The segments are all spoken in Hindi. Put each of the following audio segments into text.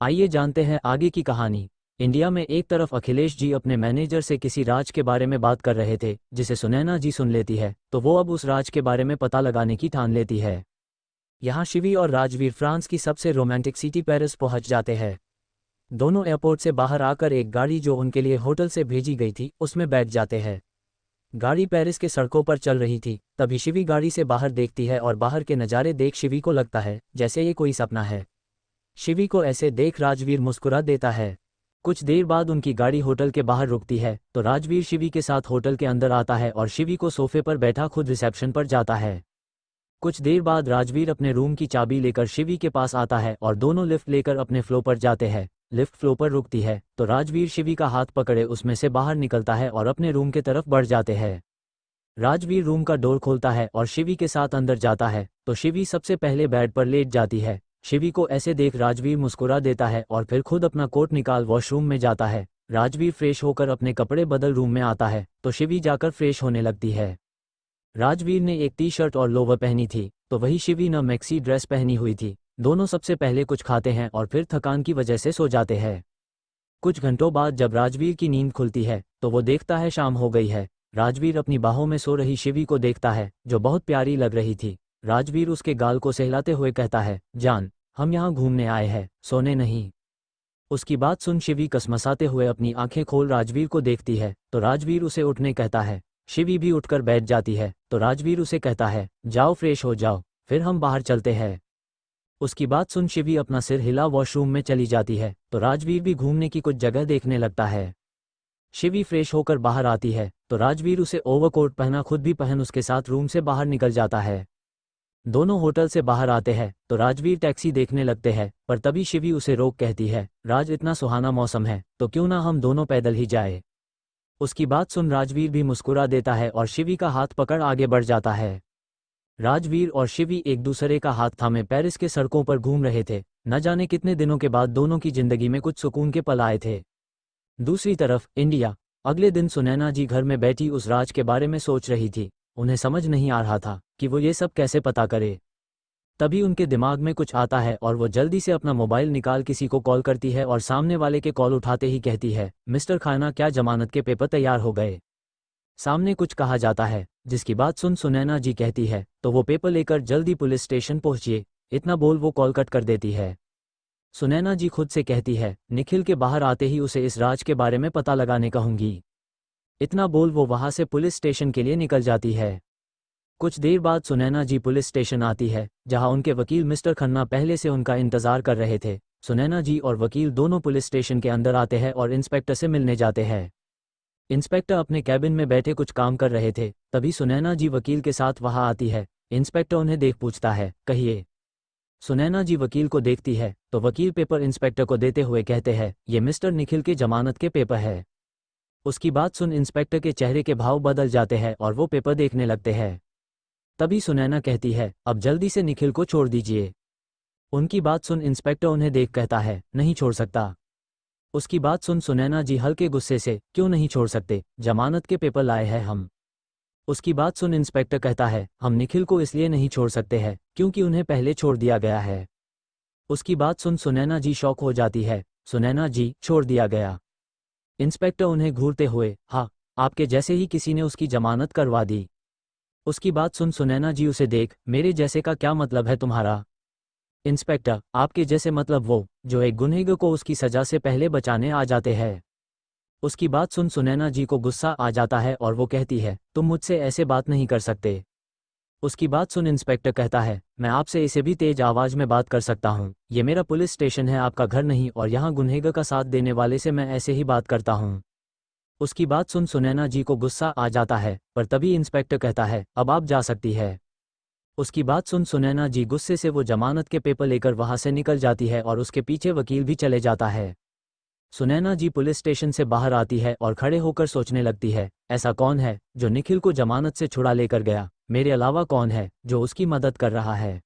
आइए जानते हैं आगे की कहानी। इंडिया में एक तरफ अखिलेश जी अपने मैनेजर से किसी राज के बारे में बात कर रहे थे, जिसे सुनैना जी सुन लेती है तो वो अब उस राज के बारे में पता लगाने की ठान लेती है। यहाँ शिवी और राजवीर फ्रांस की सबसे रोमांटिक सिटी पेरिस पहुंच जाते हैं। दोनों एयरपोर्ट से बाहर आकर एक गाड़ी जो उनके लिए होटल से भेजी गई थी उसमें बैठ जाते हैं। गाड़ी पेरिस के सड़कों पर चल रही थी, तभी शिवी गाड़ी से बाहर देखती है और बाहर के नज़ारे देख शिवी को लगता है जैसे ये कोई सपना है। शिवी को ऐसे देख राजवीर मुस्कुरा देता है। कुछ देर बाद उनकी गाड़ी होटल के बाहर रुकती है तो राजवीर शिवी के साथ होटल के अंदर आता है और शिवी को सोफे पर बैठा खुद रिसेप्शन पर जाता है। कुछ देर बाद राजवीर अपने रूम की चाबी लेकर शिवी के पास आता है और दोनों लिफ्ट लेकर अपने फ्लोर पर जाते हैं। लिफ्ट फ्लोर पर रुकती है तो राजवीर शिवी का हाथ पकड़े उसमें से बाहर निकलता है और अपने रूम के तरफ बढ़ जाते हैं। राजवीर रूम का डोर खोलता है और शिवी के साथ अंदर जाता है तो शिवी सबसे पहले बेड पर लेट जाती है। शिवी को ऐसे देख राजवीर मुस्कुरा देता है और फिर खुद अपना कोट निकाल वॉशरूम में जाता है। राजवीर फ्रेश होकर अपने कपड़े बदल रूम में आता है तो शिवी जाकर फ्रेश होने लगती है। राजवीर ने एक टी शर्ट और लोवर पहनी थी तो वही शिवी ने मैक्सी ड्रेस पहनी हुई थी। दोनों सबसे पहले कुछ खाते हैं और फिर थकान की वजह से सो जाते हैं। कुछ घंटों बाद जब राजवीर की नींद खुलती है तो वो देखता है शाम हो गई है। राजवीर अपनी बाहों में सो रही शिवी को देखता है जो बहुत प्यारी लग रही थी। राजवीर उसके गाल को सहलाते हुए कहता है, जान, हम यहाँ घूमने आए हैं, सोने नहीं। उसकी बात सुन शिवी कसमसाते हुए अपनी आंखें खोल राजवीर को देखती है तो राजवीर उसे उठने कहता है। शिवी भी उठकर बैठ जाती है तो राजवीर उसे कहता है, जाओ फ्रेश हो जाओ, फिर हम बाहर चलते हैं। उसकी बात सुन शिवी अपना सिर हिला वॉशरूम में चली जाती है तो राजवीर भी घूमने की कुछ जगह देखने लगता है। शिवी फ्रेश होकर बाहर आती है तो राजवीर उसे ओवरकोट पहना खुद भी पहन उसके साथ रूम से बाहर निकल जाता है। दोनों होटल से बाहर आते हैं तो राजवीर टैक्सी देखने लगते हैं, पर तभी शिवी उसे रोक कहती है, राज, इतना सुहाना मौसम है तो क्यों ना हम दोनों पैदल ही जाए। उसकी बात सुन राजवीर भी मुस्कुरा देता है और शिवी का हाथ पकड़ आगे बढ़ जाता है। राजवीर और शिवी एक दूसरे का हाथ थामे पेरिस के सड़कों पर घूम रहे थे। न जाने कितने दिनों के बाद दोनों की जिंदगी में कुछ सुकून के पल आए थे। दूसरी तरफ इंडिया। अगले दिन सुनैना जी घर में बैठी उस राज के बारे में सोच रही थी। उन्हें समझ नहीं आ रहा था कि वो ये सब कैसे पता करे। तभी उनके दिमाग में कुछ आता है और वो जल्दी से अपना मोबाइल निकाल किसी को कॉल करती है और सामने वाले के कॉल उठाते ही कहती है, मिस्टर खाना, क्या जमानत के पेपर तैयार हो गए। सामने कुछ कहा जाता है जिसकी बात सुन सुनैना जी कहती है, तो वो पेपर लेकर जल्दी पुलिस स्टेशन पहुंचिए। इतना बोल वो कॉल कट कर देती है। सुनैना जी खुद से कहती है, निखिल के बाहर आते ही उसे इस राज के बारे में पता लगाने कहूंगी। इतना बोल वो वहां से पुलिस स्टेशन के लिए निकल जाती है। कुछ देर बाद सुनैना जी पुलिस स्टेशन आती है जहां उनके वकील मिस्टर खन्ना पहले से उनका इंतजार कर रहे थे। सुनैना जी और वकील दोनों पुलिस स्टेशन के अंदर आते हैं और इंस्पेक्टर से मिलने जाते हैं। इंस्पेक्टर अपने कैबिन में बैठे कुछ काम कर रहे थे, तभी सुनैना जी वकील के साथ वहां आती है। इंस्पेक्टर उन्हें देख पूछता है, कहिए। सुनैना जी वकील को देखती है तो वकील पेपर इंस्पेक्टर को देते हुए कहते हैं, ये मिस्टर निखिल के जमानत के पेपर है। उसकी बात सुन इंस्पेक्टर के चेहरे के भाव बदल जाते हैं और वो पेपर देखने लगते हैं। तभी सुनैना कहती है, अब जल्दी से निखिल को छोड़ दीजिए। उनकी बात सुन इंस्पेक्टर उन्हें देख कहता है, नहीं छोड़ सकता। उसकी बात सुन सुनैना जी हल्के गुस्से से, क्यों नहीं छोड़ सकते, जमानत के पेपर लाए हैं हम। उसकी बात सुन इंस्पेक्टर कहता है, हम निखिल को इसलिए नहीं छोड़ सकते हैं क्योंकि उन्हें पहले छोड़ दिया गया है। उसकी बात सुन सुनैना जी शॉक हो जाती है। सुनैना जी, छोड़ दिया गया? इंस्पेक्टर उन्हें घूरते हुए, हाँ, आपके जैसे ही किसी ने उसकी जमानत करवा दी। उसकी बात सुन सुनैना जी उसे देख, मेरे जैसे का क्या मतलब है तुम्हारा? इंस्पेक्टर, आपके जैसे मतलब वो जो एक गुनहगार को उसकी सजा से पहले बचाने आ जाते हैं। उसकी बात सुन सुनैना जी को गुस्सा आ जाता है और वो कहती है, तुम मुझसे ऐसे बात नहीं कर सकते। उसकी बात सुन इंस्पेक्टर कहता है, मैं आपसे इसे भी तेज आवाज में बात कर सकता हूँ, ये मेरा पुलिस स्टेशन है, आपका घर नहीं, और यहाँ गुनहगार का साथ देने वाले से मैं ऐसे ही बात करता हूँ। उसकी बात सुन सुनैना जी को गुस्सा आ जाता है, पर तभी इंस्पेक्टर कहता है, अब आप जा सकती है। उसकी बात सुन सुनैना जी गुस्से से वो जमानत के पेपर लेकर वहां से निकल जाती है और उसके पीछे वकील भी चले जाता है। सुनैना जी पुलिस स्टेशन से बाहर आती है और खड़े होकर सोचने लगती है, ऐसा कौन है जो निखिल को जमानत से छुड़ा लेकर गया, मेरे अलावा कौन है जो उसकी मदद कर रहा है।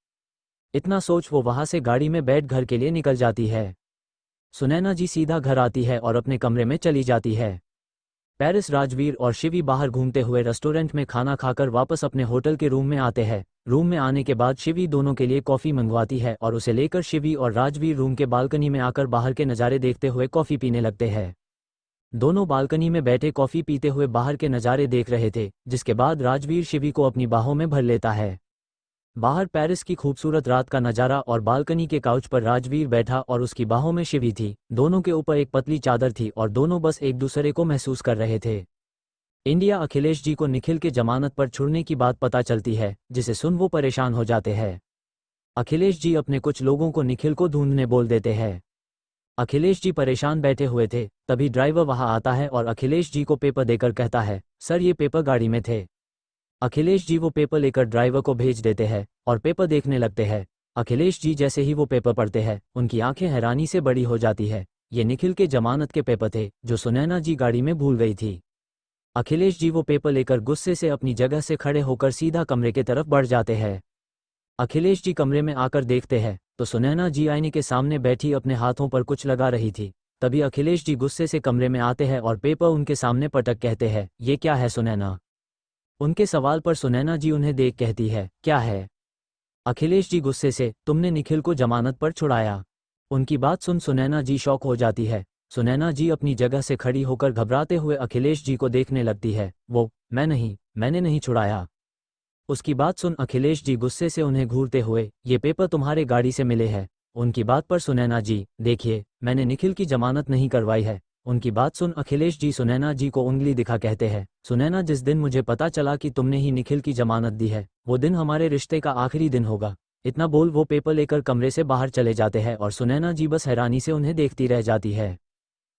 इतना सोच वो वहां से गाड़ी में बैठ घर के लिए निकल जाती है। सुनैना जी सीधा घर आती है और अपने कमरे में चली जाती है। पेरिस, राजवीर और शिवी बाहर घूमते हुए रेस्टोरेंट में खाना खाकर वापस अपने होटल के रूम में आते हैं। रूम में आने के बाद शिवी दोनों के लिए कॉफ़ी मंगवाती है और उसे लेकर शिवी और राजवीर रूम के बालकनी में आकर बाहर के नज़ारे देखते हुए कॉफ़ी पीने लगते हैं। दोनों बालकनी में बैठे कॉफ़ी पीते हुए बाहर के नज़ारे देख रहे थे, जिसके बाद राजवीर शिवी को अपनी बाहों में भर लेता है। बाहर पेरिस की खूबसूरत रात का नज़ारा और बालकनी के काउच पर राजवीर बैठा और उसकी बाहों में शिवी थी। दोनों के ऊपर एक पतली चादर थी और दोनों बस एक दूसरे को महसूस कर रहे थे। इंडिया अखिलेश जी को निखिल के जमानत पर छुड़ने की बात पता चलती है, जिसे सुन वो परेशान हो जाते हैं। अखिलेश जी अपने कुछ लोगों को निखिल को ढूंढने बोल देते हैं। अखिलेश जी परेशान बैठे हुए थे, तभी ड्राइवर वहां आता है और अखिलेश जी को पेपर देकर कहता है, सर ये पेपर गाड़ी में थे। अखिलेश जी वो पेपर लेकर ड्राइवर को भेज देते हैं और पेपर देखने लगते हैं। अखिलेश जी जैसे ही वो पेपर पढ़ते हैं, उनकी आंखें हैरानी से बड़ी हो जाती है। ये निखिल के जमानत के पेपर थे जो सुनैना जी गाड़ी में भूल गई थी। अखिलेश जी वो पेपर लेकर गुस्से से अपनी जगह से खड़े होकर सीधा कमरे के तरफ बढ़ जाते हैं। अखिलेश जी कमरे में आकर देखते हैं तो सुनैना जी आईने के सामने बैठी अपने हाथों पर कुछ लगा रही थी। तभी अखिलेश जी गुस्से से कमरे में आते हैं और पेपर उनके सामने पटक कहते हैं, ये क्या है सुनैना। उनके सवाल पर सुनैना जी उन्हें देख कहती है, क्या है। अखिलेश जी गुस्से से, तुमने निखिल को जमानत पर छुड़ाया। उनकी बात सुन सुनैना जी शॉक हो जाती है। सुनैना जी अपनी जगह से खड़ी होकर घबराते हुए अखिलेश जी को देखने लगती है। मैंने नहीं छुड़ाया। उसकी बात सुन अखिलेश जी गुस्से से उन्हें घूरते हुए, ये पेपर तुम्हारे गाड़ी से मिले हैं। उनकी बात पर सुनैना जी, देखिए मैंने निखिल की जमानत नहीं करवाई है। उनकी बात सुन अखिलेश जी सुनैना जी को उंगली दिखा कहते हैं, सुनैना जिस दिन मुझे पता चला कि तुमने ही निखिल की जमानत दी है, वो दिन हमारे रिश्ते का आखिरी दिन होगा। इतना बोल वो पेपर लेकर कमरे से बाहर चले जाते हैं और सुनैना जी बस हैरानी से उन्हें देखती रह जाती है।